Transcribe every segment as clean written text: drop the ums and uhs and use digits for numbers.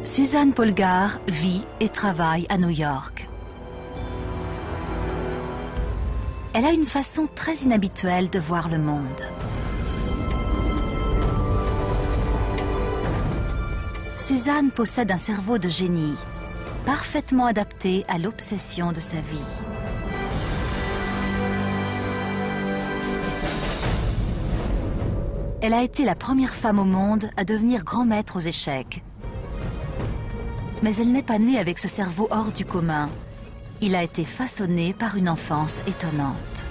Suzanne Polgar vit et travaille à New York. Elle a une façon très inhabituelle de voir le monde. Suzanne possède un cerveau de génie, parfaitement adapté à l'obsession de sa vie. Elle a été la première femme au monde à devenir grand maître aux échecs. Mais elle n'est pas née avec ce cerveau hors du commun. Il a été façonné par une enfance étonnante.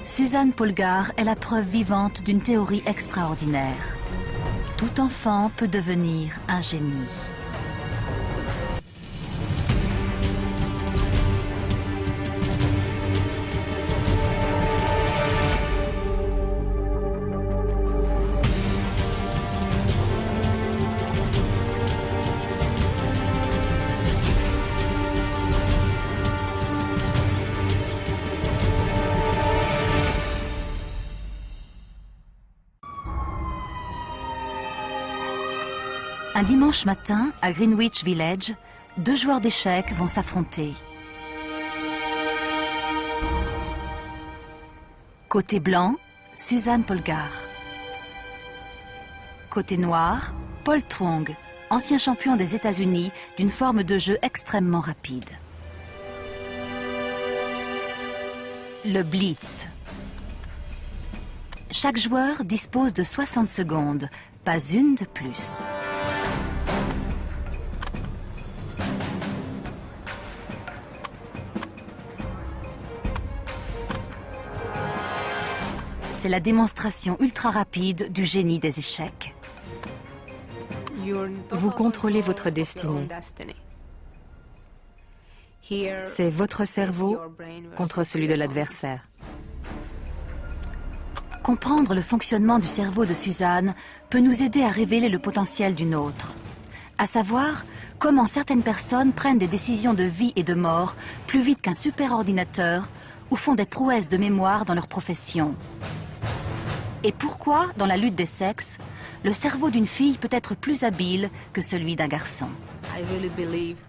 Suzanne Polgar est la preuve vivante d'une théorie extraordinaire. Tout enfant peut devenir un génie. Un dimanche matin, à Greenwich Village, deux joueurs d'échecs vont s'affronter. Côté blanc, Suzanne Polgar. Côté noir, Paul Twong, ancien champion des États-Unis d'une forme de jeu extrêmement rapide. Le Blitz. Chaque joueur dispose de 60 secondes, pas une de plus. C'est la démonstration ultra rapide du génie des échecs. Vous contrôlez votre destinée. C'est votre cerveau contre celui de l'adversaire. Comprendre le fonctionnement du cerveau de Suzanne peut nous aider à révéler le potentiel d'une autre. À savoir, comment certaines personnes prennent des décisions de vie et de mort plus vite qu'un superordinateur ou font des prouesses de mémoire dans leur profession. Et pourquoi, dans la lutte des sexes, le cerveau d'une fille peut être plus habile que celui d'un garçon.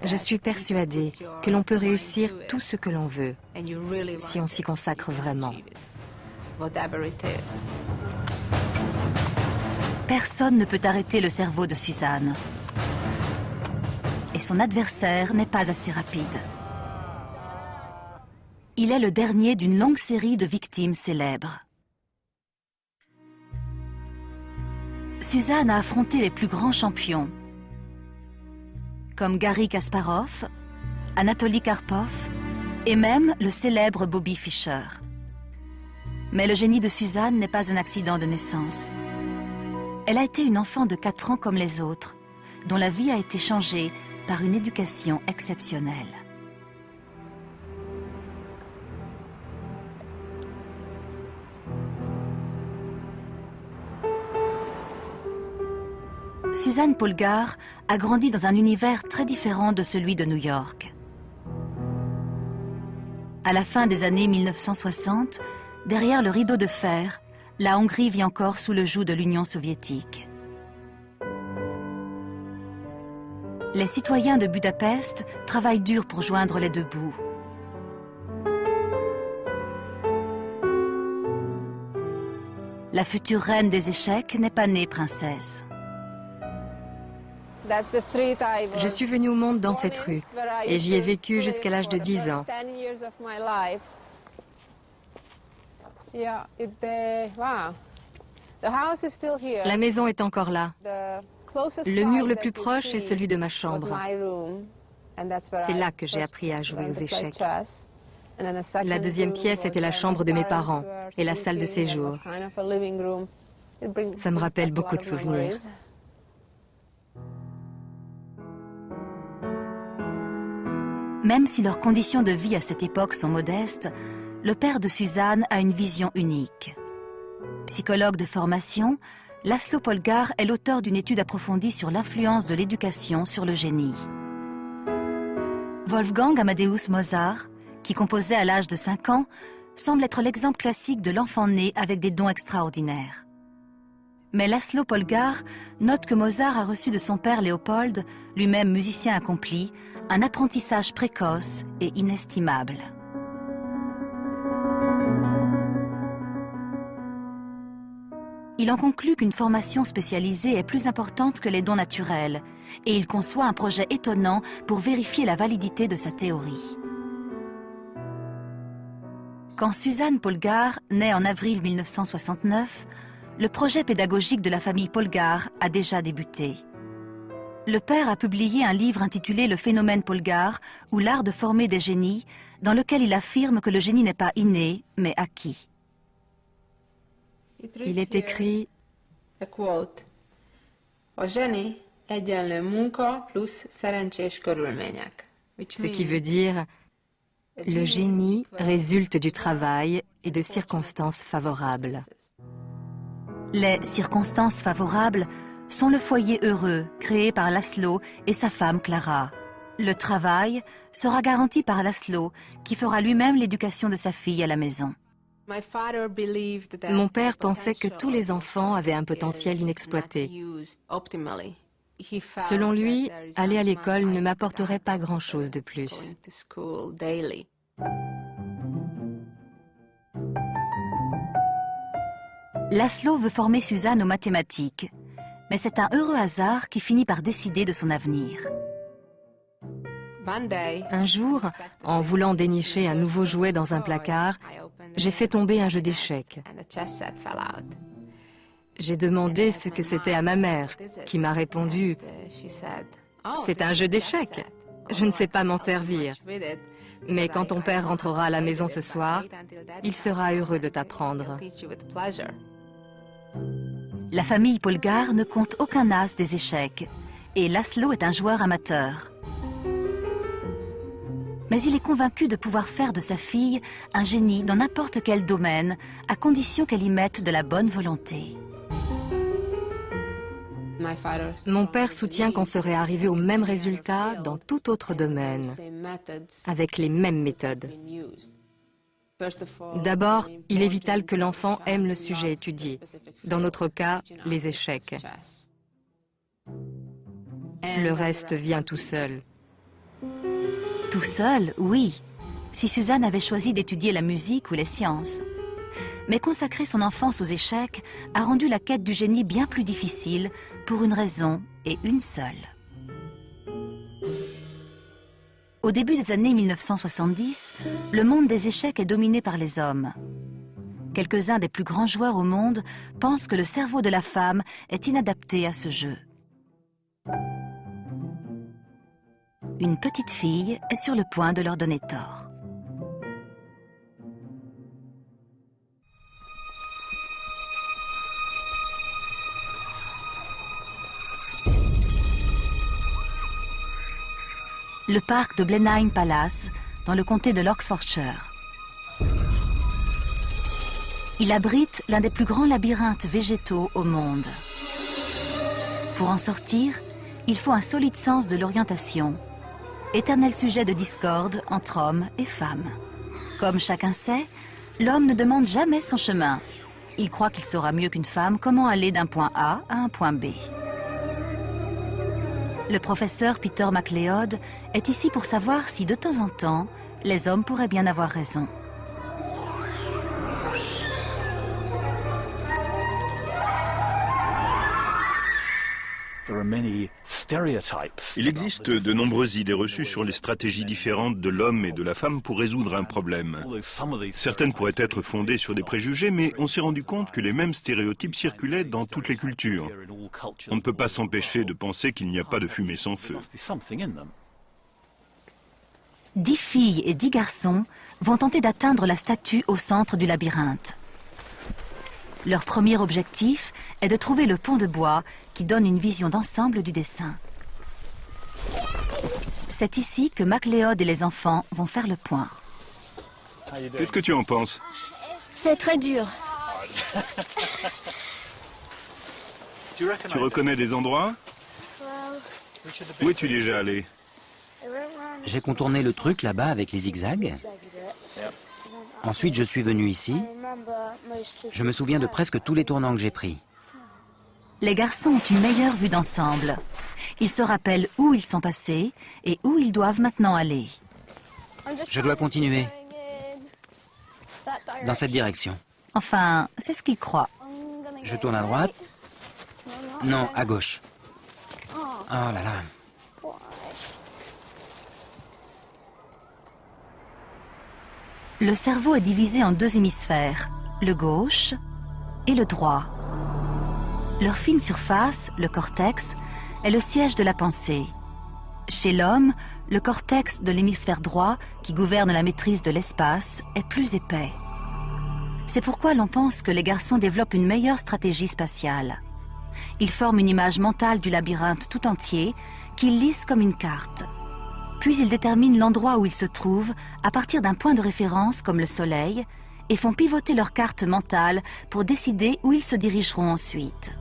Je suis persuadée que l'on peut réussir tout ce que l'on veut, si on s'y consacre vraiment. Personne ne peut arrêter le cerveau de Suzanne. Et son adversaire n'est pas assez rapide. Il est le dernier d'une longue série de victimes célèbres. Suzanne a affronté les plus grands champions, comme Garry Kasparov, Anatoly Karpov et même le célèbre Bobby Fischer. Mais le génie de Suzanne n'est pas un accident de naissance. Elle a été une enfant de 4 ans comme les autres, dont la vie a été changée par une éducation exceptionnelle. Suzanne Polgar a grandi dans un univers très différent de celui de New York. À la fin des années 1960, derrière le rideau de fer, la Hongrie vit encore sous le joug de l'Union soviétique. Les citoyens de Budapest travaillent dur pour joindre les deux bouts. La future reine des échecs n'est pas née princesse. Je suis venue au monde dans cette rue et j'y ai vécu jusqu'à l'âge de 10 ans. La maison est encore là. Le mur le plus proche est celui de ma chambre. C'est là que j'ai appris à jouer aux échecs. La deuxième pièce était la chambre de mes parents et la salle de séjour. Ça me rappelle beaucoup de souvenirs. Même si leurs conditions de vie à cette époque sont modestes, le père de Suzanne a une vision unique. Psychologue de formation, László Polgár est l'auteur d'une étude approfondie sur l'influence de l'éducation sur le génie. Wolfgang Amadeus Mozart, qui composait à l'âge de 5 ans, semble être l'exemple classique de l'enfant né avec des dons extraordinaires. Mais László Polgár note que Mozart a reçu de son père Léopold, lui-même musicien accompli, un apprentissage précoce et inestimable. Il en conclut qu'une formation spécialisée est plus importante que les dons naturels, et il conçoit un projet étonnant pour vérifier la validité de sa théorie. Quand Suzanne Polgár naît en avril 1969, le projet pédagogique de la famille Polgár a déjà débuté. Le père a publié un livre intitulé « Le phénomène Polgár » ou « L'art de former des génies », dans lequel il affirme que le génie n'est pas inné, mais acquis. Il est écrit ce qui veut dire le génie résulte du travail et de circonstances favorables. Les circonstances favorables sont le foyer heureux créé par László et sa femme Klára. Le travail sera garanti par László qui fera lui-même l'éducation de sa fille à la maison. Mon père pensait que tous les enfants avaient un potentiel inexploité. Selon lui, aller à l'école ne m'apporterait pas grand-chose de plus. László veut former Suzanne aux mathématiques, mais c'est un heureux hasard qui finit par décider de son avenir. Un jour, en voulant dénicher un nouveau jouet dans un placard, j'ai fait tomber un jeu d'échecs. J'ai demandé ce que c'était à ma mère, qui m'a répondu « C'est un jeu d'échecs, je ne sais pas m'en servir. Mais quand ton père rentrera à la maison ce soir, il sera heureux de t'apprendre. » La famille Polgár ne compte aucun as des échecs, et László est un joueur amateur. Mais il est convaincu de pouvoir faire de sa fille un génie dans n'importe quel domaine, à condition qu'elle y mette de la bonne volonté. Mon père soutient qu'on serait arrivé au même résultat dans tout autre domaine, avec les mêmes méthodes. D'abord, il est vital que l'enfant aime le sujet étudié, dans notre cas, les échecs. Le reste vient tout seul. Tout seul, oui, si Suzanne avait choisi d'étudier la musique ou les sciences. Mais consacrer son enfance aux échecs a rendu la quête du génie bien plus difficile pour une raison et une seule. Au début des années 1970, le monde des échecs est dominé par les hommes. Quelques-uns des plus grands joueurs au monde pensent que le cerveau de la femme est inadapté à ce jeu. Une petite fille est sur le point de leur donner tort. Le parc de Blenheim Palace, dans le comté de l'Oxfordshire. Il abrite l'un des plus grands labyrinthes végétaux au monde. Pour en sortir, il faut un solide sens de l'orientation, éternel sujet de discorde entre hommes et femmes. Comme chacun sait, l'homme ne demande jamais son chemin. Il croit qu'il saura mieux qu'une femme comment aller d'un point A à un point B. Le professeur Peter MacLeod est ici pour savoir si, de temps en temps, les hommes pourraient bien avoir raison. Il existe de nombreuses idées reçues sur les stratégies différentes de l'homme et de la femme pour résoudre un problème. Certaines pourraient être fondées sur des préjugés, mais on s'est rendu compte que les mêmes stéréotypes circulaient dans toutes les cultures. On ne peut pas s'empêcher de penser qu'il n'y a pas de fumée sans feu. 10 filles et 10 garçons vont tenter d'atteindre la statue au centre du labyrinthe. Leur premier objectif est de trouver le pont de bois qui donne une vision d'ensemble du dessin. C'est ici que MacLeod et les enfants vont faire le point. Qu'est-ce que tu en penses? C'est très dur. Tu reconnais des endroits? Où es-tu déjà allé? J'ai contourné le truc là-bas avec les zigzags. Ensuite, je suis venu ici. Je me souviens de presque tous les tournants que j'ai pris. Les garçons ont une meilleure vue d'ensemble. Ils se rappellent où ils sont passés et où ils doivent maintenant aller. Je dois continuer dans cette direction. Enfin, c'est ce qu'ils croient. Je tourne à droite. Non, à gauche. Oh là là. Le cerveau est divisé en deux hémisphères, le gauche et le droit. Leur fine surface, le cortex, est le siège de la pensée. Chez l'homme, le cortex de l'hémisphère droit, qui gouverne la maîtrise de l'espace, est plus épais. C'est pourquoi l'on pense que les garçons développent une meilleure stratégie spatiale. Ils forment une image mentale du labyrinthe tout entier, qu'ils lisent comme une carte. Puis ils déterminent l'endroit où ils se trouvent à partir d'un point de référence comme le soleil et font pivoter leur carte mentale pour décider où ils se dirigeront ensuite.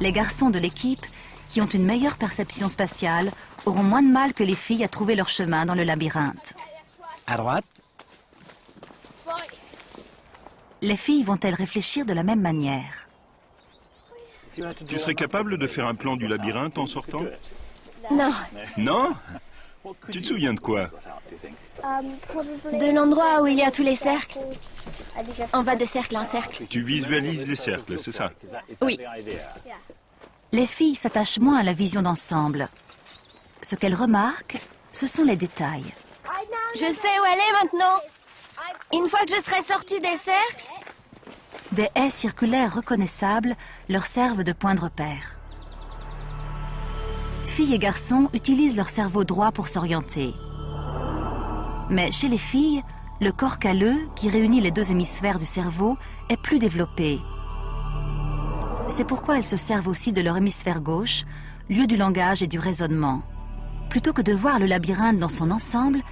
Les garçons de l'équipe, qui ont une meilleure perception spatiale, auront moins de mal que les filles à trouver leur chemin dans le labyrinthe. À droite. Les filles vont-elles réfléchir de la même manière? Tu serais capable de faire un plan du labyrinthe en sortant? Non, Non? Tu te souviens de quoi? de l'endroit où il y a tous les cercles. On va de cercle en cercle. Tu visualises les cercles, c'est ça? Oui. Les filles s'attachent moins à la vision d'ensemble. Ce qu'elles remarquent, ce sont les détails. Je sais où elle est maintenant. Une fois que je serai sortie des cercles, Des haies circulaires reconnaissables leur servent de point de repère. Filles et garçons utilisent leur cerveau droit pour s'orienter. Mais chez les filles, le corps calleux, qui réunit les deux hémisphères du cerveau, est plus développé. C'est pourquoi elles se servent aussi de leur hémisphère gauche, lieu du langage et du raisonnement. Plutôt que de voir le labyrinthe dans son ensemble,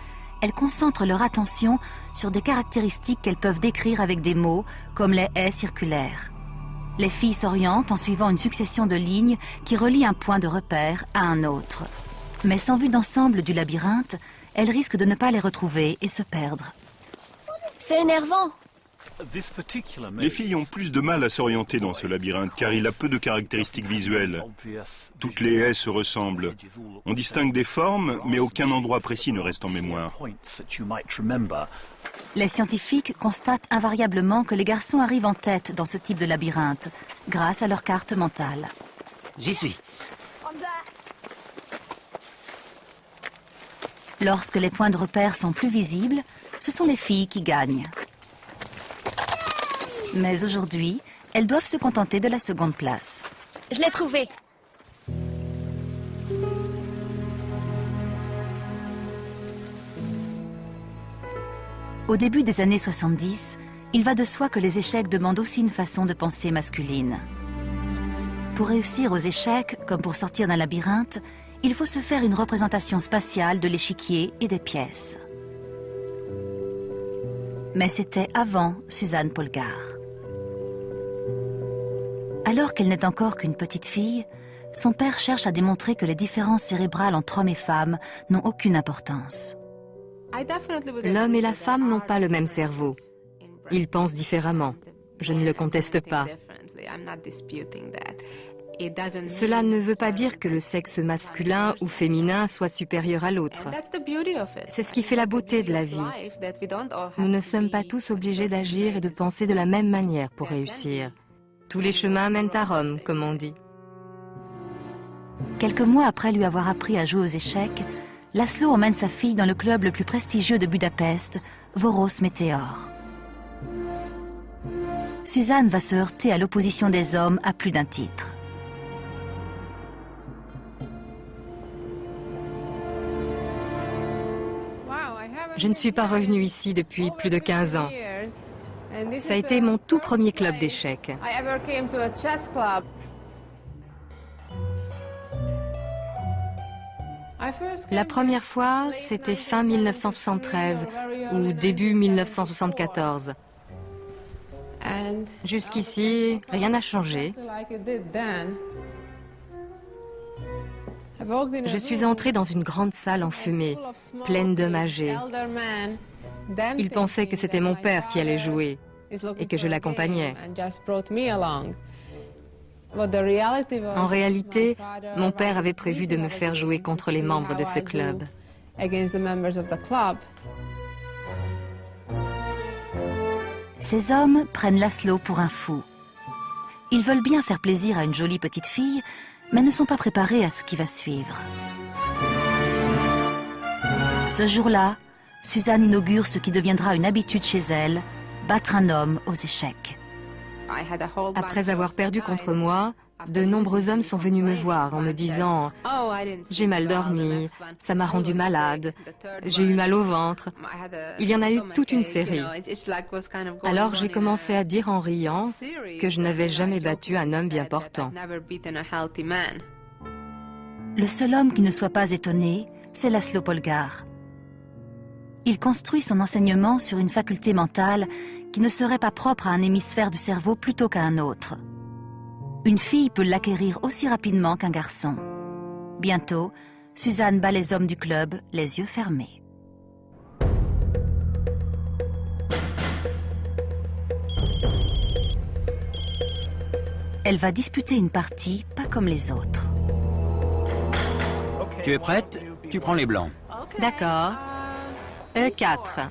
elles concentrent leur attention sur des caractéristiques qu'elles peuvent décrire avec des mots, comme les haies circulaires. Les filles s'orientent en suivant une succession de lignes qui relient un point de repère à un autre. Mais sans vue d'ensemble du labyrinthe, elles risquent de ne pas les retrouver et se perdre. c'est énervant. Les filles ont plus de mal à s'orienter dans ce labyrinthe car il a peu de caractéristiques visuelles. Toutes les haies se ressemblent. On distingue des formes, mais aucun endroit précis ne reste en mémoire. Les scientifiques constatent invariablement que les garçons arrivent en tête dans ce type de labyrinthe, grâce à leur carte mentale. J'y suis. Lorsque les points de repère sont plus visibles, ce sont les filles qui gagnent. Mais aujourd'hui, elles doivent se contenter de la seconde place. Je l'ai trouvé. Au début des années 70, il va de soi que les échecs demandent aussi une façon de penser masculine. Pour réussir aux échecs, comme pour sortir d'un labyrinthe, il faut se faire une représentation spatiale de l'échiquier et des pièces. Mais c'était avant Suzanne Polgar. Alors qu'elle n'est encore qu'une petite fille, son père cherche à démontrer que les différences cérébrales entre hommes et femmes n'ont aucune importance. L'homme et la femme n'ont pas le même cerveau. Ils pensent différemment. Je ne le conteste pas. Cela ne veut pas dire que le sexe masculin ou féminin soit supérieur à l'autre. C'est ce qui fait la beauté de la vie. Nous ne sommes pas tous obligés d'agir et de penser de la même manière pour réussir. Tous les chemins mènent à Rome, comme on dit. Quelques mois après lui avoir appris à jouer aux échecs, Laszlo emmène sa fille dans le club le plus prestigieux de Budapest, Voros Meteor. Suzanne va se heurter à l'opposition des hommes à plus d'un titre. Je ne suis pas revenue ici depuis plus de 15 ans. Ça a été mon tout premier club d'échecs. La première fois, c'était fin 1973 ou début 1974. Jusqu'ici, rien n'a changé. Je suis entrée dans une grande salle enfumée, pleine d'hommes âgés. Ils pensaient que c'était mon père qui allait jouer. et que je l'accompagnais. En réalité, mon père avait prévu de me faire jouer contre les membres de ce club. Ces hommes prennent Laszlo pour un fou. Ils veulent bien faire plaisir à une jolie petite fille, mais ne sont pas préparés à ce qui va suivre. Ce jour-là, Suzanne inaugure ce qui deviendra une habitude chez elle, battre un homme aux échecs. Après avoir perdu contre moi, de nombreux hommes sont venus me voir en me disant « J'ai mal dormi, ça m'a rendu malade, j'ai eu mal au ventre ». Il y en a eu toute une série. Alors j'ai commencé à dire en riant que je n'avais jamais battu un homme bien portant. Le seul homme qui ne soit pas étonné, c'est Laszlo Polgár. Il construit son enseignement sur une faculté mentale qui ne serait pas propre à un hémisphère du cerveau plutôt qu'à un autre. Une fille peut l'acquérir aussi rapidement qu'un garçon. Bientôt, Suzanne bat les hommes du club, les yeux fermés. Elle va disputer une partie pas comme les autres. Tu es prête? Tu prends les blancs. D'accord. E4.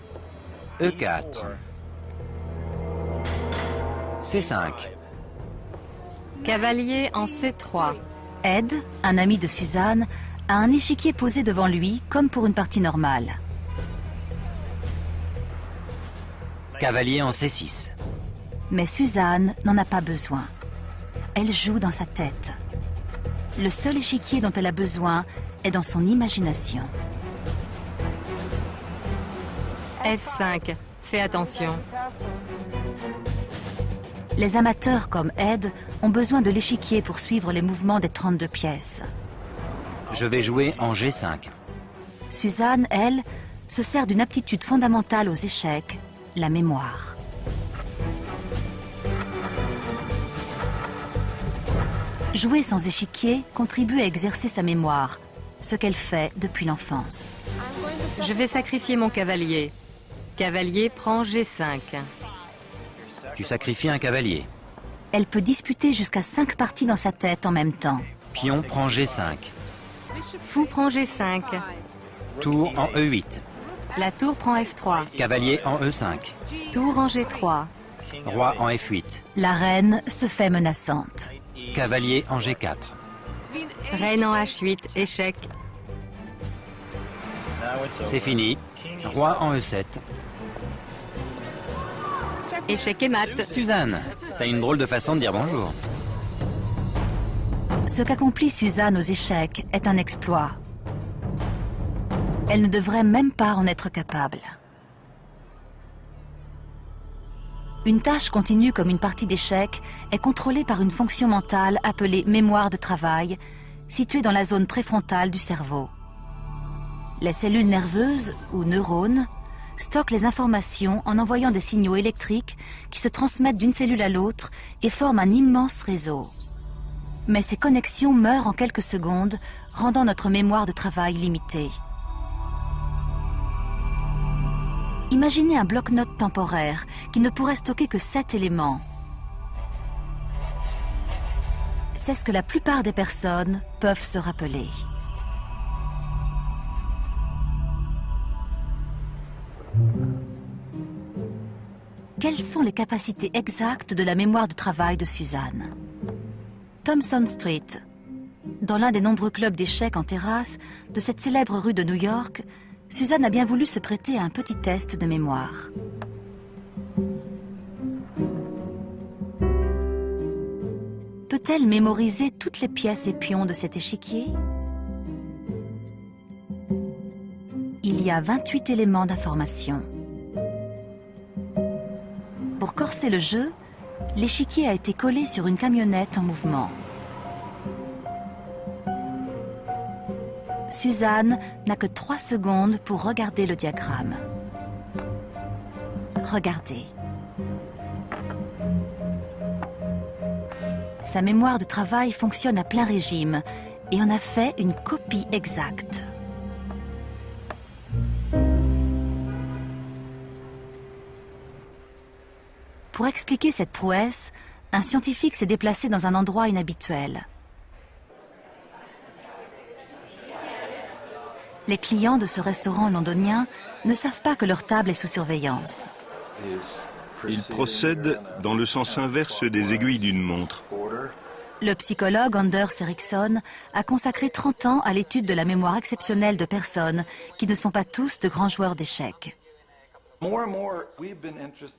E4. C5. Cavalier en C3. Ed, un ami de Suzanne, a un échiquier posé devant lui comme pour une partie normale. Cavalier en C6. Mais Suzanne n'en a pas besoin. Elle joue dans sa tête. Le seul échiquier dont elle a besoin est dans son imagination. F5. Fais attention. Les amateurs comme Ed ont besoin de l'échiquier pour suivre les mouvements des 32 pièces. Je vais jouer en G5. Suzanne, elle, se sert d'une aptitude fondamentale aux échecs, la mémoire. Jouer sans échiquier contribue à exercer sa mémoire, ce qu'elle fait depuis l'enfance. Je vais sacrifier mon cavalier. Cavalier prend G5. Tu sacrifies un cavalier. Elle peut disputer jusqu'à 5 parties dans sa tête en même temps. Pion prend G5. Fou prend G5. Tour en E8. La tour prend F3. Cavalier en E5. Tour en G3. Roi en F8. La reine se fait menaçante. Cavalier en G4. Reine en H8. Échec. C'est fini. Roi en E7. Échec et mat. Suzanne, t'as une drôle de façon de dire bonjour. Ce qu'accomplit Suzanne aux échecs est un exploit. Elle ne devrait même pas en être capable. Une tâche continue comme une partie d'échecs est contrôlée par une fonction mentale appelée mémoire de travail, située dans la zone préfrontale du cerveau. Les cellules nerveuses, ou neurones, stockent les informations en envoyant des signaux électriques qui se transmettent d'une cellule à l'autre et forment un immense réseau. Mais ces connexions meurent en quelques secondes, rendant notre mémoire de travail limitée. Imaginez un bloc-notes temporaire qui ne pourrait stocker que 7 éléments. C'est ce que la plupart des personnes peuvent se rappeler. Quelles sont les capacités exactes de la mémoire de travail de Suzanne? Thompson Street, dans l'un des nombreux clubs d'échecs en terrasse de cette célèbre rue de New York, Suzanne a bien voulu se prêter à un petit test de mémoire. Peut-elle mémoriser toutes les pièces et pions de cet échiquier? Il y a 28 éléments d'information. Pour corser le jeu, l'échiquier a été collé sur une camionnette en mouvement. Suzanne n'a que 3 secondes pour regarder le diagramme. Regardez. Sa mémoire de travail fonctionne à plein régime et en a fait une copie exacte. Pour expliquer cette prouesse, un scientifique s'est déplacé dans un endroit inhabituel. Les clients de ce restaurant londonien ne savent pas que leur table est sous surveillance. Il procède dans le sens inverse des aiguilles d'une montre. Le psychologue Anders Ericsson a consacré 30 ans à l'étude de la mémoire exceptionnelle de personnes qui ne sont pas tous de grands joueurs d'échecs.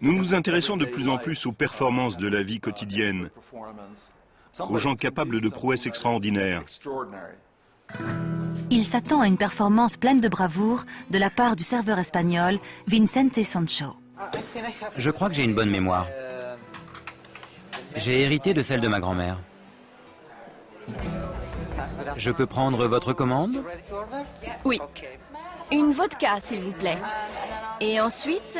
Nous nous intéressons de plus en plus aux performances de la vie quotidienne, aux gens capables de prouesses extraordinaires. Il s'attend à une performance pleine de bravoure de la part du serveur espagnol Vicente Sancho. Je crois que j'ai une bonne mémoire. J'ai hérité de celle de ma grand-mère. Je peux prendre votre commande? Oui. Une vodka, s'il vous plaît. Et ensuite,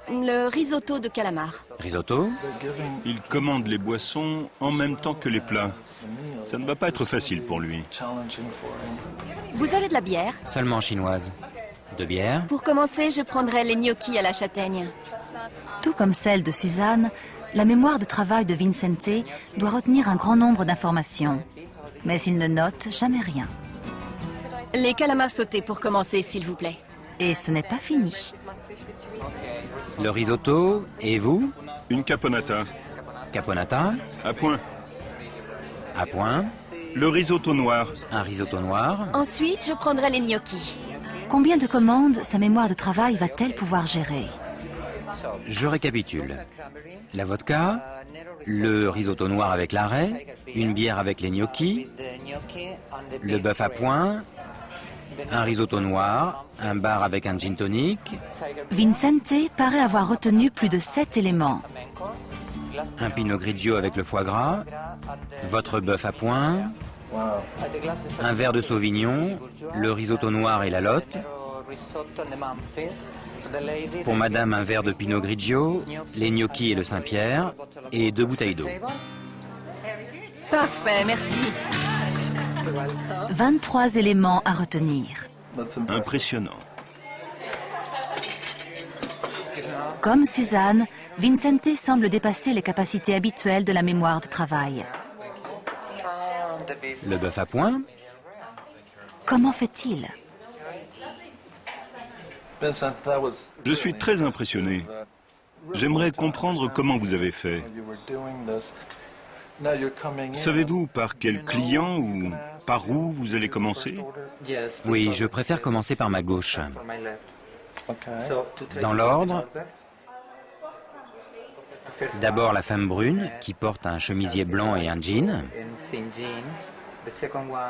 le risotto de calamar. Risotto? Il commande les boissons en même temps que les plats. Ça ne va pas être facile pour lui. Vous avez de la bière? Seulement chinoise. De bière? Pour commencer, je prendrai les gnocchis à la châtaigne. Tout comme celle de Suzanne, la mémoire de travail de Vicente doit retenir un grand nombre d'informations. Mais il ne note jamais rien. Les calamars sautés pour commencer, s'il vous plaît. Et ce n'est pas fini. Le risotto, et vous? Une caponata, Caponata? à point. À point? Le risotto noir, Un risotto noir? Ensuite, je prendrai les gnocchis. Combien de commandes sa mémoire de travail va-t-elle pouvoir gérer? Je récapitule. La vodka, le risotto noir avec l'arrêt, une bière avec les gnocchis, le bœuf à point, un risotto noir, un bar avec un gin tonic, Vicente paraît avoir retenu plus de 7 éléments. un pinot grigio avec le foie gras, votre bœuf à point, un verre de sauvignon, le risotto noir et la lotte, pour madame un verre de pinot grigio, les gnocchis et le Saint-Pierre, et 2 bouteilles d'eau. Parfait, merci. 23 éléments à retenir. impressionnant. Comme Suzanne, Vicente semble dépasser les capacités habituelles de la mémoire de travail. Le bœuf à point, Comment fait-il? Je suis très impressionné. J'aimerais comprendre comment vous avez fait. Savez-vous par quel client ou par où vous allez commencer? oui, je préfère commencer par ma gauche. Dans l'ordre, d'abord la femme brune qui porte un chemisier blanc et un jean,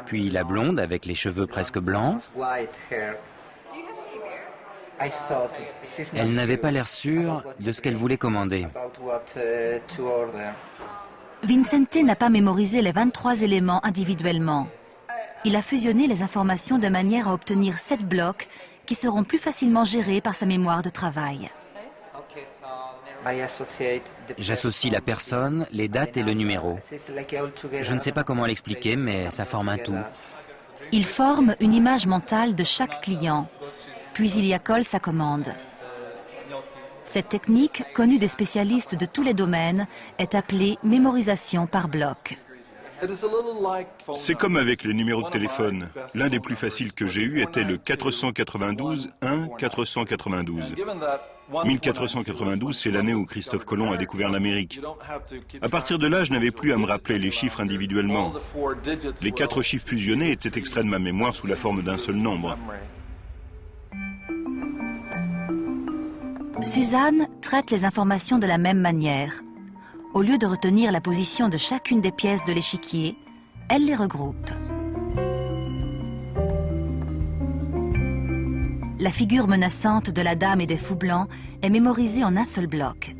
puis la blonde avec les cheveux presque blancs. Elle n'avait pas l'air sûre de ce qu'elle voulait commander. Vicente n'a pas mémorisé les 23 éléments individuellement. Il a fusionné les informations de manière à obtenir 7 blocs qui seront plus facilement gérés par sa mémoire de travail. J'associe la personne, les dates et le numéro. Je ne sais pas comment l'expliquer, mais ça forme un tout. Il forme une image mentale de chaque client, puis il y accole sa commande. Cette technique, connue des spécialistes de tous les domaines, est appelée mémorisation par bloc. C'est comme avec les numéros de téléphone. L'un des plus faciles que j'ai eu était le 492 1 492. 1492, c'est l'année où Christophe Colomb a découvert l'Amérique. À partir de là, je n'avais plus à me rappeler les chiffres individuellement. Les 4 chiffres fusionnés étaient extraits de ma mémoire sous la forme d'un seul nombre. Suzanne traite les informations de la même manière. Au lieu de retenir la position de chacune des pièces de l'échiquier, elle les regroupe. La figure menaçante de la dame et des fous blancs est mémorisée en un seul bloc.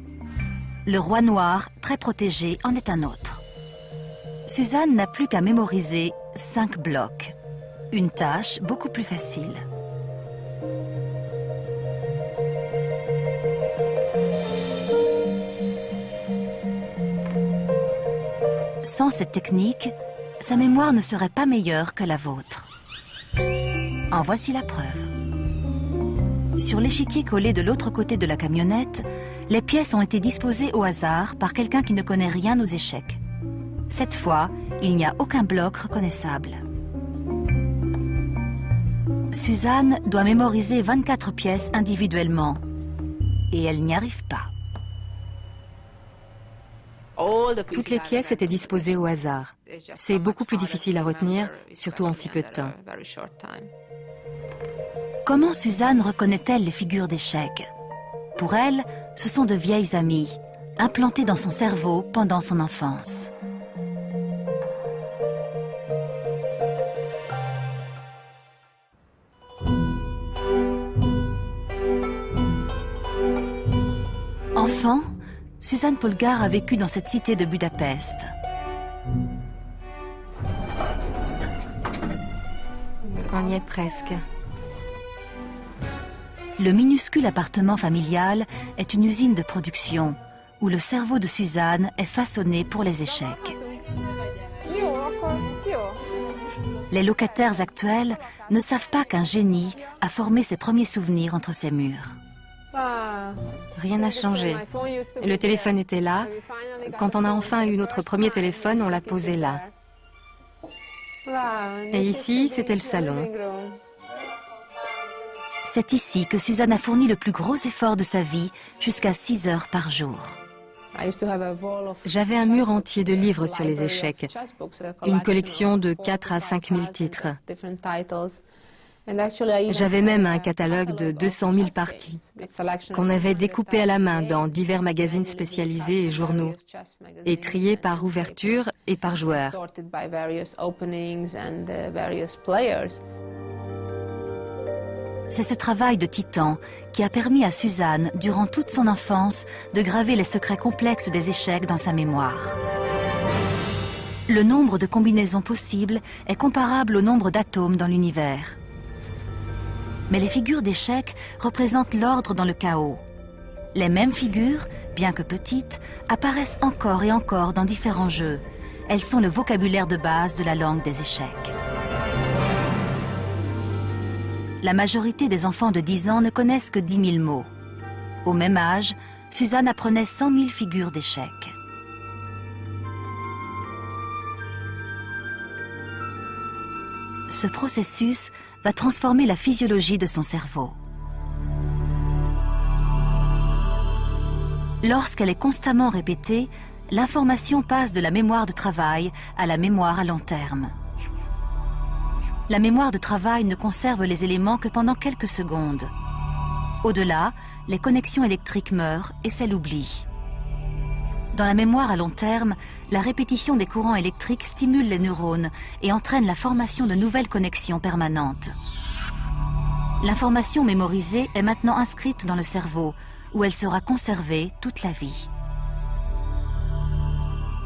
Le roi noir, très protégé, en est un autre. Suzanne n'a plus qu'à mémoriser 5 blocs. Une tâche beaucoup plus facile. Sans cette technique, sa mémoire ne serait pas meilleure que la vôtre. En voici la preuve. Sur l'échiquier collé de l'autre côté de la camionnette, les pièces ont été disposées au hasard par quelqu'un qui ne connaît rien aux échecs. Cette fois, il n'y a aucun bloc reconnaissable. Suzanne doit mémoriser 24 pièces individuellement. Et elle n'y arrive pas. Toutes les pièces étaient disposées au hasard. C'est beaucoup plus difficile à retenir, surtout en si peu de temps. Comment Suzanne reconnaît-elle les figures d'échecs? Pour elle, ce sont de vieilles amies, implantées dans son cerveau pendant son enfance. Enfant, Suzanne Polgar a vécu dans cette cité de Budapest. On y est presque. Le minuscule appartement familial est une usine de production où le cerveau de Suzanne est façonné pour les échecs. Les locataires actuels ne savent pas qu'un génie a formé ses premiers souvenirs entre ses murs. Rien n'a changé. Le téléphone était là. Quand on a enfin eu notre premier téléphone, on l'a posé là. Et ici, c'était le salon. C'est ici que Suzanne a fourni le plus gros effort de sa vie, jusqu'à 6 heures par jour. J'avais un mur entier de livres sur les échecs, une collection de 4 à 5 000 titres. J'avais même un catalogue de 200 000 parties qu'on avait découpées à la main dans divers magazines spécialisés et journaux et triés par ouverture et par joueur. C'est ce travail de titan qui a permis à Suzanne, durant toute son enfance, de graver les secrets complexes des échecs dans sa mémoire. Le nombre de combinaisons possibles est comparable au nombre d'atomes dans l'univers. Mais les figures d'échecs représentent l'ordre dans le chaos. Les mêmes figures, bien que petites, apparaissent encore et encore dans différents jeux. Elles sont le vocabulaire de base de la langue des échecs. La majorité des enfants de 10 ans ne connaissent que 10 000 mots. Au même âge, Suzanne apprenait 100 000 figures d'échecs. Ce processus va transformer la physiologie de son cerveau. Lorsqu'elle est constamment répétée, l'information passe de la mémoire de travail à la mémoire à long terme. La mémoire de travail ne conserve les éléments que pendant quelques secondes. Au-delà, les connexions électriques meurent et c'est l'oubli. Dans la mémoire à long terme, la répétition des courants électriques stimule les neurones et entraîne la formation de nouvelles connexions permanentes. L'information mémorisée est maintenant inscrite dans le cerveau, où elle sera conservée toute la vie.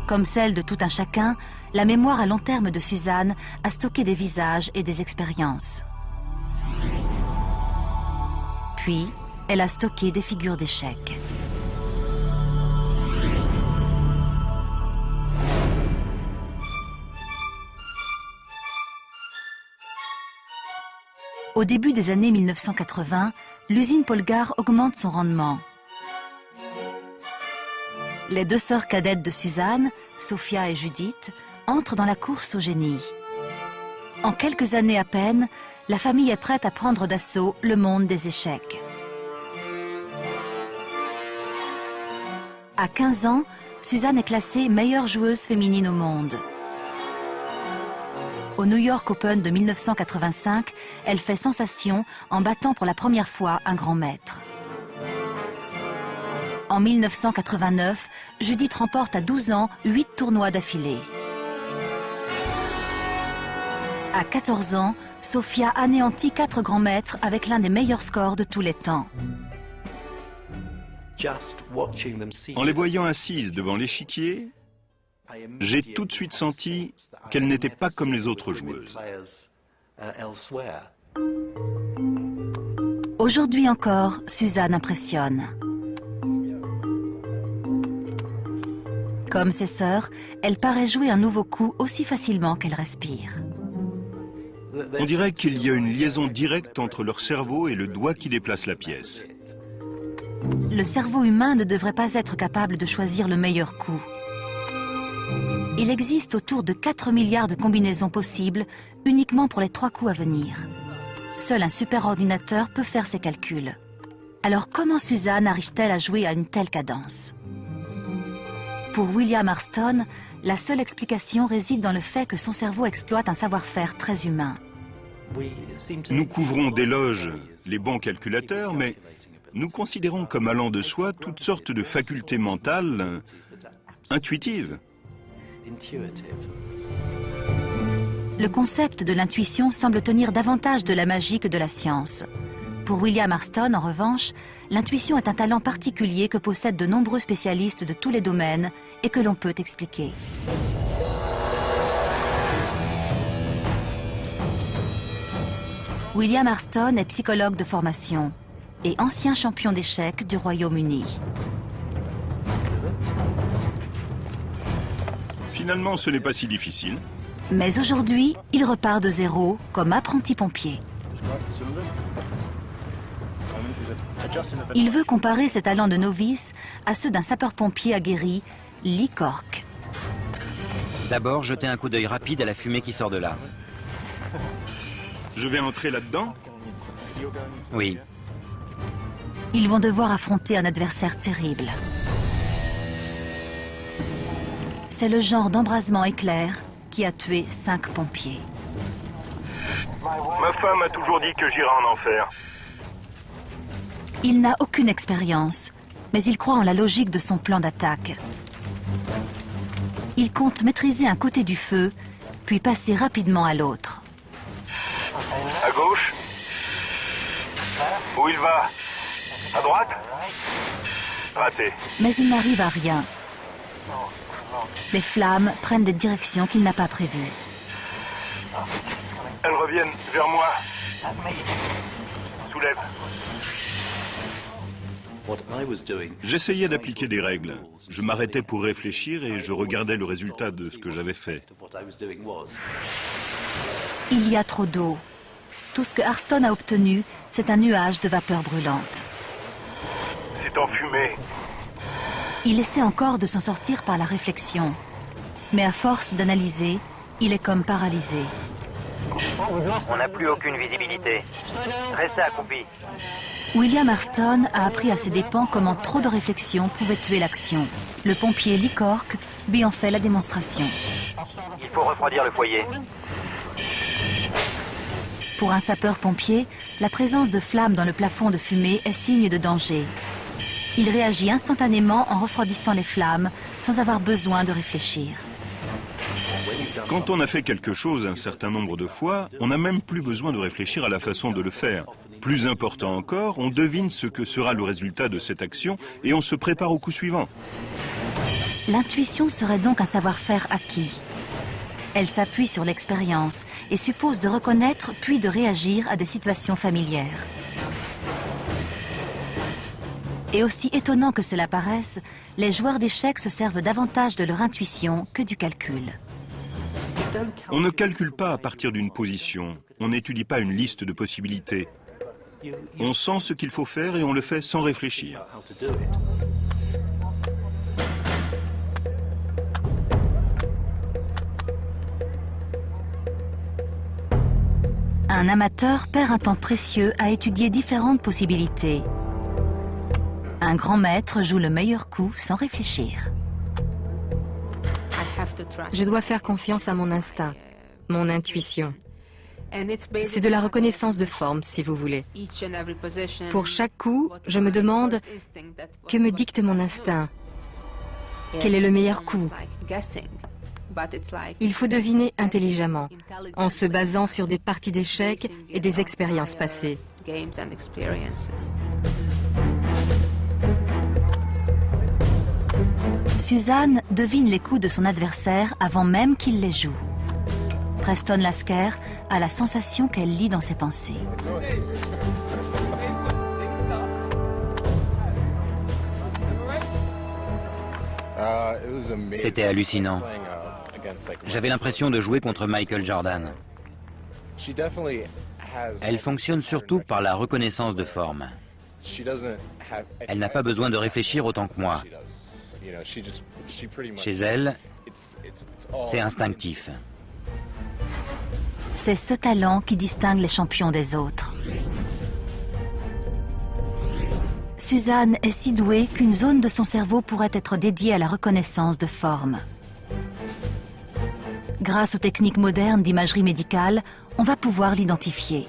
Comme celle de tout un chacun, la mémoire à long terme de Suzanne a stocké des visages et des expériences. Puis, elle a stocké des figures d'échecs. Au début des années 1980, l'usine Polgar augmente son rendement. Les 2 sœurs cadettes de Suzanne, Sophia et Judith, entrent dans la course au génie. En quelques années à peine, la famille est prête à prendre d'assaut le monde des échecs. À 15 ans, Suzanne est classée meilleure joueuse féminine au monde. Au New York Open de 1985, elle fait sensation en battant pour la première fois un grand maître. En 1989, Judith remporte à 12 ans 8 tournois d'affilée. À 14 ans, Sophia anéantit 4 grands maîtres avec l'un des meilleurs scores de tous les temps. En les voyant assises devant l'échiquier, j'ai tout de suite senti qu'elles n'étaient pas comme les autres joueuses. Aujourd'hui encore, Suzanne impressionne. Comme ses sœurs, elle paraît jouer un nouveau coup aussi facilement qu'elle respire. On dirait qu'il y a une liaison directe entre leur cerveau et le doigt qui déplace la pièce. Le cerveau humain ne devrait pas être capable de choisir le meilleur coup. Il existe autour de 4 milliards de combinaisons possibles uniquement pour les 3 coups à venir. Seul un superordinateur peut faire ces calculs. Alors comment Suzanne arrive-t-elle à jouer à une telle cadence? Pour William Marston, la seule explication réside dans le fait que son cerveau exploite un savoir-faire très humain. Nous couvrons d'éloges les bons calculateurs, mais nous considérons comme allant de soi toutes sortes de facultés mentales intuitives. Le concept de l'intuition semble tenir davantage de la magie que de la science. Pour William Marston, en revanche, l'intuition est un talent particulier que possèdent de nombreux spécialistes de tous les domaines et que l'on peut expliquer. William Marston est psychologue de formation et ancien champion d'échecs du Royaume-Uni. Finalement, ce n'est pas si difficile. Mais aujourd'hui, il repart de zéro comme apprenti pompier. Il veut comparer ses talents de novice à ceux d'un sapeur-pompier aguerri, Lee Cork. D'abord, jetez un coup d'œil rapide à la fumée qui sort de là. Je vais entrer là-dedans? Oui. Ils vont devoir affronter un adversaire terrible. C'est le genre d'embrasement éclair qui a tué 5 pompiers. Ma femme a toujours dit que j'irai en enfer. Il n'a aucune expérience, mais il croit en la logique de son plan d'attaque. Il compte maîtriser un côté du feu, puis passer rapidement à l'autre. À gauche? Où il va? À droite? Raté. Mais il n'arrive à rien. Les flammes prennent des directions qu'il n'a pas prévues. Elles reviennent vers moi. Soulève. J'essayais d'appliquer des règles. Je m'arrêtais pour réfléchir et je regardais le résultat de ce que j'avais fait. Il y a trop d'eau. Tout ce que Marston a obtenu, c'est un nuage de vapeur brûlante. C'est enfumé. Il essaie encore de s'en sortir par la réflexion. Mais à force d'analyser, il est comme paralysé. On n'a plus aucune visibilité. Restez accroupi. William Marston a appris à ses dépens comment trop de réflexion pouvait tuer l'action. Le pompier Lee Cork lui en fait la démonstration. Il faut refroidir le foyer. Pour un sapeur-pompier, la présence de flammes dans le plafond de fumée est signe de danger. Il réagit instantanément en refroidissant les flammes, sans avoir besoin de réfléchir. Quand on a fait quelque chose un certain nombre de fois, on n'a même plus besoin de réfléchir à la façon de le faire. Plus important encore, on devine ce que sera le résultat de cette action et on se prépare au coup suivant. L'intuition serait donc un savoir-faire acquis. Elle s'appuie sur l'expérience et suppose de reconnaître puis de réagir à des situations familières. Et aussi étonnant que cela paraisse, les joueurs d'échecs se servent davantage de leur intuition que du calcul. On ne calcule pas à partir d'une position, on n'étudie pas une liste de possibilités. On sent ce qu'il faut faire et on le fait sans réfléchir. Un amateur perd un temps précieux à étudier différentes possibilités. Un grand maître joue le meilleur coup sans réfléchir. Je dois faire confiance à mon instinct, mon intuition. C'est de la reconnaissance de forme, si vous voulez. Pour chaque coup, je me demande que me dicte mon instinct. Quel est le meilleur coup? Il faut deviner intelligemment, en se basant sur des parties d'échecs et des expériences passées. Suzanne devine les coups de son adversaire avant même qu'il les joue. Preston Lasker a la sensation qu'elle lit dans ses pensées. C'était hallucinant. J'avais l'impression de jouer contre Michael Jordan. Elle fonctionne surtout par la reconnaissance de forme. Elle n'a pas besoin de réfléchir autant que moi. Chez elle, c'est instinctif. C'est ce talent qui distingue les champions des autres. Suzanne est si douée qu'une zone de son cerveau pourrait être dédiée à la reconnaissance de forme. Grâce aux techniques modernes d'imagerie médicale, on va pouvoir l'identifier.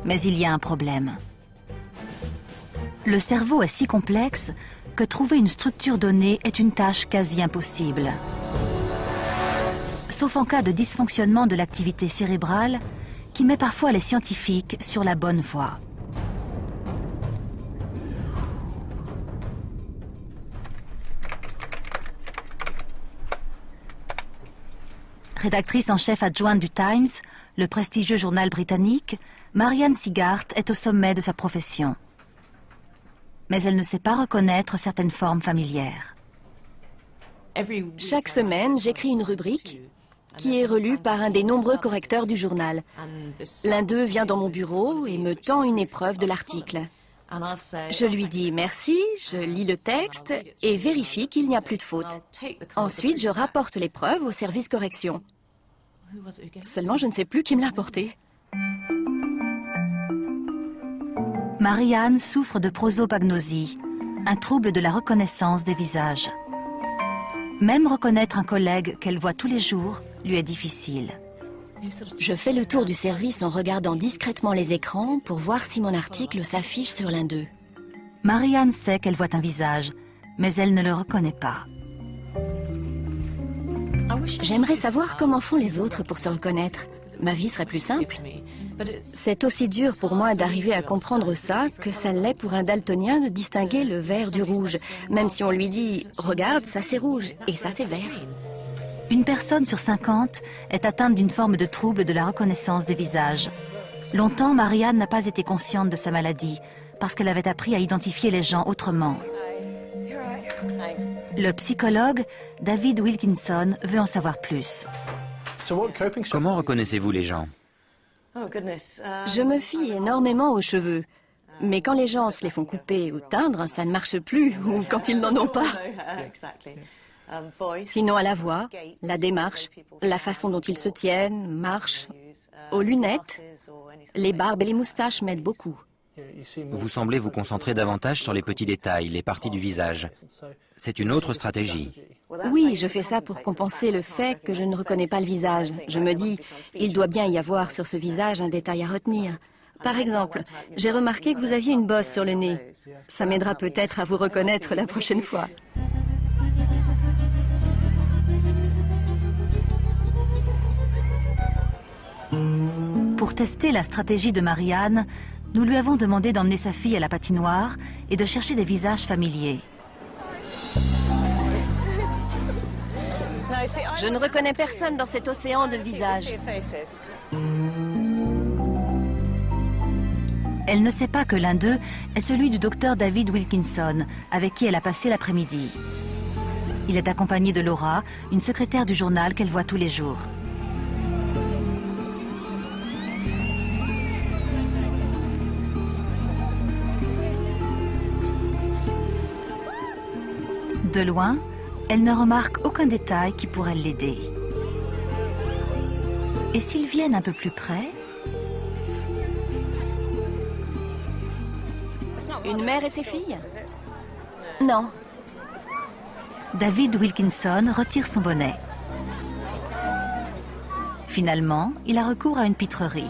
Mais il y a un problème. Le cerveau est si complexe que trouver une structure donnée est une tâche quasi impossible. Sauf en cas de dysfonctionnement de l'activité cérébrale qui met parfois les scientifiques sur la bonne voie. Rédactrice en chef adjointe du Times, le prestigieux journal britannique, Marianne Sigart est au sommet de sa profession. Mais elle ne sait pas reconnaître certaines formes familières. Chaque semaine, j'écris une rubrique qui est relue par un des nombreux correcteurs du journal. L'un d'eux vient dans mon bureau et me tend une épreuve de l'article. Je lui dis merci, je lis le texte et vérifie qu'il n'y a plus de faute. Ensuite, je rapporte l'épreuve au service correction. Seulement, je ne sais plus qui me l'a apporté. Marianne souffre de prosopagnosie, un trouble de la reconnaissance des visages. Même reconnaître un collègue qu'elle voit tous les jours lui est difficile. Je fais le tour du service en regardant discrètement les écrans pour voir si mon article s'affiche sur l'un d'eux. Marianne sait qu'elle voit un visage, mais elle ne le reconnaît pas. J'aimerais savoir comment font les autres pour se reconnaître. Ma vie serait plus simple. C'est aussi dur pour moi d'arriver à comprendre ça que ça l'est pour un daltonien de distinguer le vert du rouge, même si on lui dit « Regarde, ça c'est rouge et ça c'est vert ». Une personne sur 50 est atteinte d'une forme de trouble de la reconnaissance des visages. Longtemps, Marianne n'a pas été consciente de sa maladie, parce qu'elle avait appris à identifier les gens autrement. Le psychologue David Wilkinson veut en savoir plus. Comment reconnaissez-vous les gens? Je me fie énormément aux cheveux. Mais quand les gens se les font couper ou teindre, ça ne marche plus, ou quand ils n'en ont pas. Sinon à la voix, la démarche, la façon dont ils se tiennent, marchent, aux lunettes, les barbes et les moustaches m'aident beaucoup. Vous semblez vous concentrer davantage sur les petits détails, les parties du visage. C'est une autre stratégie. Oui, je fais ça pour compenser le fait que je ne reconnais pas le visage. Je me dis, il doit bien y avoir sur ce visage un détail à retenir. Par exemple, j'ai remarqué que vous aviez une bosse sur le nez. Ça m'aidera peut-être à vous reconnaître la prochaine fois. Pour tester la stratégie de Marianne, nous lui avons demandé d'emmener sa fille à la patinoire et de chercher des visages familiers. Je ne reconnais personne dans cet océan de visages. Elle ne sait pas que l'un d'eux est celui du docteur David Wilkinson, avec qui elle a passé l'après-midi. Il est accompagné de Laura, une secrétaire du journal qu'elle voit tous les jours. De loin, elle ne remarque aucun détail qui pourrait l'aider. Et s'ils viennent un peu plus près? Une mère et ses filles? Non. David Wilkinson retire son bonnet. Finalement, il a recours à une pitrerie.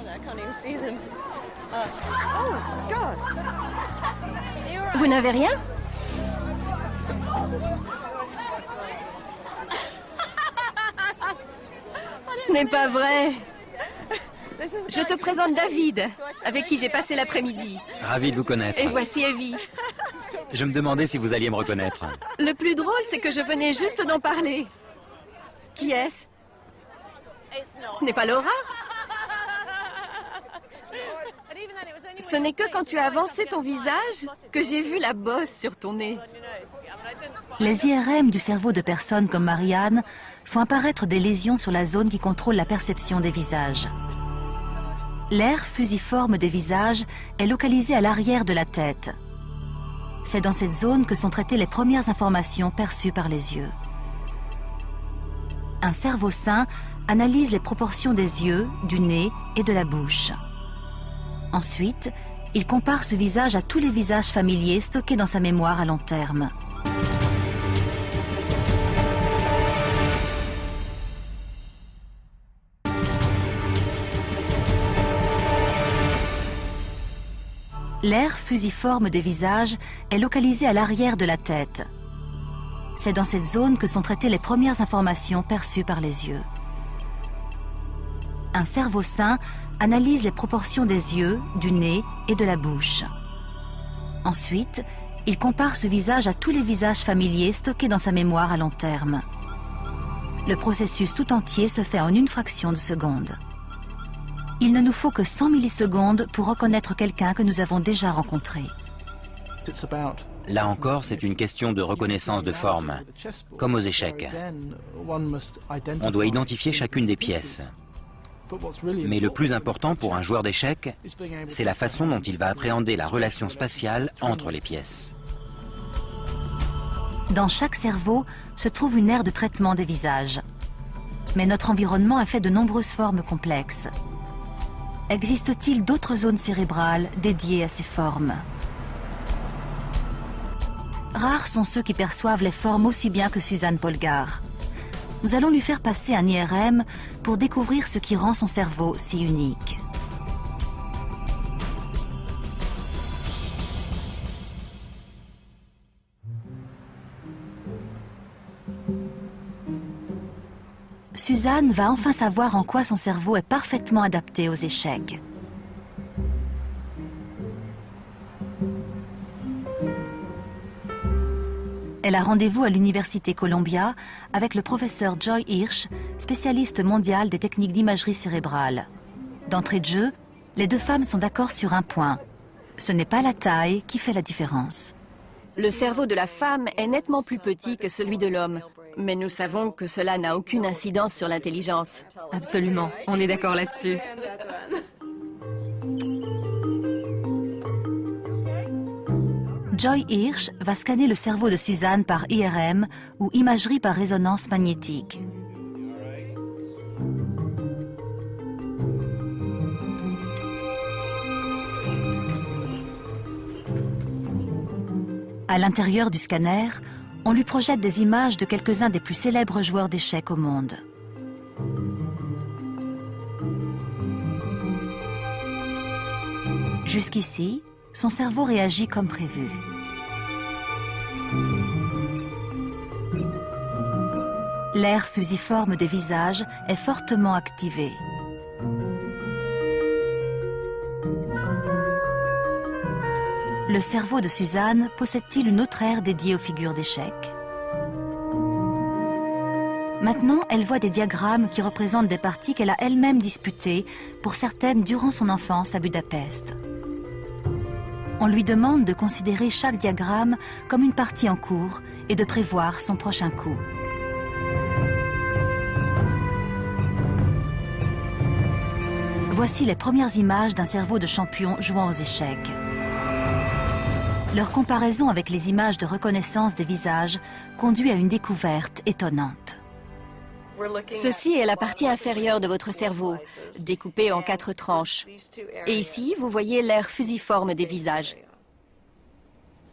Vous n'avez rien? Ce n'est pas vrai. Je te présente David, avec qui j'ai passé l'après-midi. Ravi de vous connaître. Et voici Evie. Je me demandais si vous alliez me reconnaître. Le plus drôle, c'est que je venais juste d'en parler. Qui est-ce? Ce n'est pas Laura? Ce n'est que quand tu as avancé ton visage que j'ai vu la bosse sur ton nez. Les IRM du cerveau de personnes comme Marianne font apparaître des lésions sur la zone qui contrôle la perception des visages. L'aire fusiforme des visages est localisée à l'arrière de la tête. C'est dans cette zone que sont traitées les premières informations perçues par les yeux. Un cerveau sain analyse les proportions des yeux, du nez et de la bouche. Ensuite, il compare ce visage à tous les visages familiers stockés dans sa mémoire à long terme. L'aire fusiforme des visages est localisée à l'arrière de la tête. C'est dans cette zone que sont traitées les premières informations perçues par les yeux. Un cerveau sain analyse les proportions des yeux, du nez et de la bouche. Ensuite, il compare ce visage à tous les visages familiers stockés dans sa mémoire à long terme. Le processus tout entier se fait en une fraction de seconde. Il ne nous faut que 100 millisecondes pour reconnaître quelqu'un que nous avons déjà rencontré. Là encore, c'est une question de reconnaissance de forme, comme aux échecs. On doit identifier chacune des pièces. Mais le plus important pour un joueur d'échecs, c'est la façon dont il va appréhender la relation spatiale entre les pièces. Dans chaque cerveau se trouve une aire de traitement des visages. Mais notre environnement est fait de nombreuses formes complexes. Existe-t-il d'autres zones cérébrales dédiées à ces formes? Rares sont ceux qui perçoivent les formes aussi bien que Suzanne Polgar. Nous allons lui faire passer un IRM pour découvrir ce qui rend son cerveau si unique. Suzanne va enfin savoir en quoi son cerveau est parfaitement adapté aux échecs. Elle a rendez-vous à l'Université Columbia avec le professeur Joy Hirsch, spécialiste mondial des techniques d'imagerie cérébrale. D'entrée de jeu, les deux femmes sont d'accord sur un point. Ce n'est pas la taille qui fait la différence. Le cerveau de la femme est nettement plus petit que celui de l'homme. Mais nous savons que cela n'a aucune incidence sur l'intelligence. Absolument, on est d'accord là-dessus. Joy Hirsch va scanner le cerveau de Suzanne par IRM ou imagerie par résonance magnétique. À l'intérieur du scanner, on lui projette des images de quelques-uns des plus célèbres joueurs d'échecs au monde. Jusqu'ici, son cerveau réagit comme prévu. L'aire fusiforme des visages est fortement activée. Le cerveau de Suzanne possède-t-il une autre aire dédiée aux figures d'échecs? Maintenant, elle voit des diagrammes qui représentent des parties qu'elle a elle-même disputées, pour certaines durant son enfance à Budapest. On lui demande de considérer chaque diagramme comme une partie en cours et de prévoir son prochain coup. Voici les premières images d'un cerveau de champion jouant aux échecs. Leur comparaison avec les images de reconnaissance des visages conduit à une découverte étonnante. Ceci est la partie inférieure de votre cerveau, découpée en 4 tranches. Et ici, vous voyez l'aire fusiforme des visages.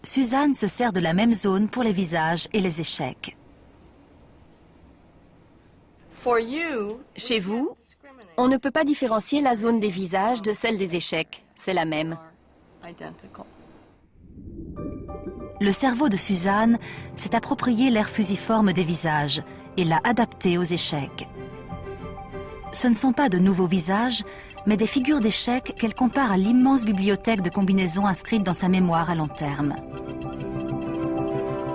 Suzanne se sert de la même zone pour les visages et les échecs. Chez vous, on ne peut pas différencier la zone des visages de celle des échecs. C'est la même. Le cerveau de Suzanne s'est approprié l'aire fusiforme des visages et l'a adapté aux échecs. Ce ne sont pas de nouveaux visages, mais des figures d'échecs qu'elle compare à l'immense bibliothèque de combinaisons inscrites dans sa mémoire à long terme.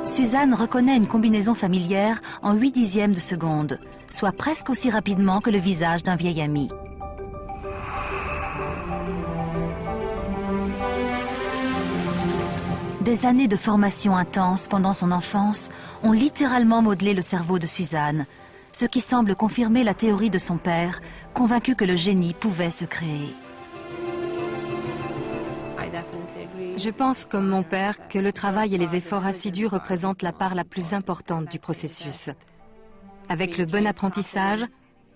Suzanne reconnaît une combinaison familière en 8/10 de seconde, soit presque aussi rapidement que le visage d'un vieil ami. Des années de formation intense pendant son enfance ont littéralement modelé le cerveau de Suzanne, ce qui semble confirmer la théorie de son père, convaincu que le génie pouvait se créer. Je pense, comme mon père, que le travail et les efforts assidus représentent la part la plus importante du processus. Avec le bon apprentissage,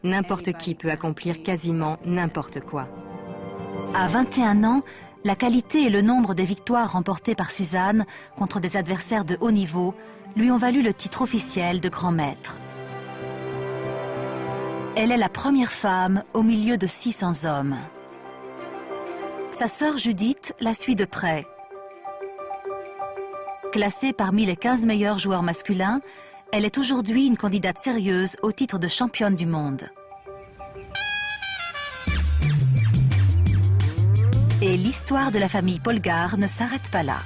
n'importe qui peut accomplir quasiment n'importe quoi. À 21 ans, la qualité et le nombre des victoires remportées par Suzanne contre des adversaires de haut niveau lui ont valu le titre officiel de grand maître. Elle est la première femme au milieu de 600 hommes. Sa sœur Judith la suit de près. Classée parmi les 15 meilleurs joueurs masculins, elle est aujourd'hui une candidate sérieuse au titre de championne du monde. Et l'histoire de la famille Polgar ne s'arrête pas là.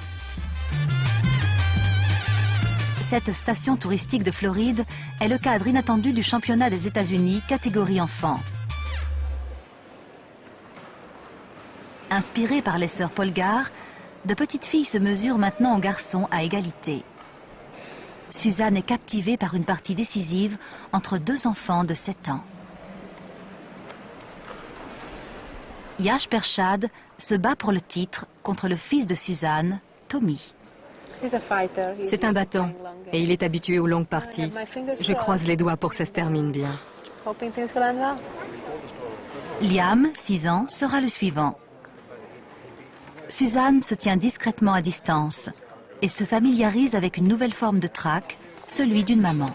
Cette station touristique de Floride est le cadre inattendu du championnat des États-Unis catégorie enfants. Inspirées par les sœurs Polgar, de petites filles se mesurent maintenant aux garçons à égalité. Suzanne est captivée par une partie décisive entre deux enfants de 7 ans. Yash Pershad se bat pour le titre contre le fils de Suzanne, Tommy. C'est un battant et il est habitué aux longues parties. Je croise les doigts pour que ça se termine bien. Liam, 6 ans, sera le suivant. Suzanne se tient discrètement à distance et se familiarise avec une nouvelle forme de trac, celui d'une maman.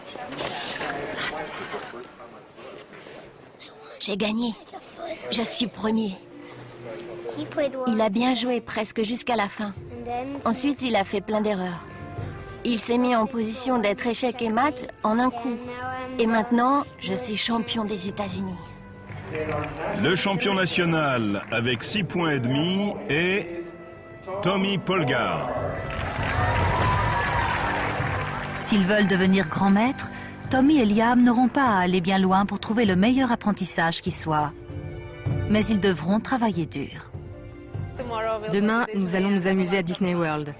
J'ai gagné. Je suis premier. Il a bien joué presque jusqu'à la fin. Ensuite, il a fait plein d'erreurs. Il s'est mis en position d'être échec et mat en un coup. Et maintenant, je suis champion des États-Unis. Le champion national avec 6,5 points est Tommy Polgar. S'ils veulent devenir grands maîtres, Tommy et Liam n'auront pas à aller bien loin pour trouver le meilleur apprentissage qui soit. Mais ils devront travailler dur. Demain, nous allons nous amuser à Disney World.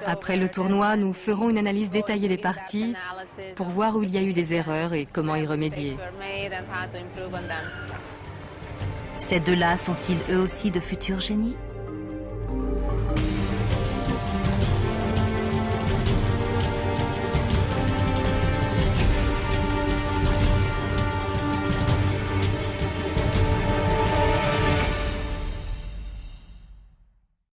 Après le tournoi, nous ferons une analyse détaillée des parties pour voir où il y a eu des erreurs et comment y remédier. Ces deux-là sont-ils eux aussi de futurs génies ?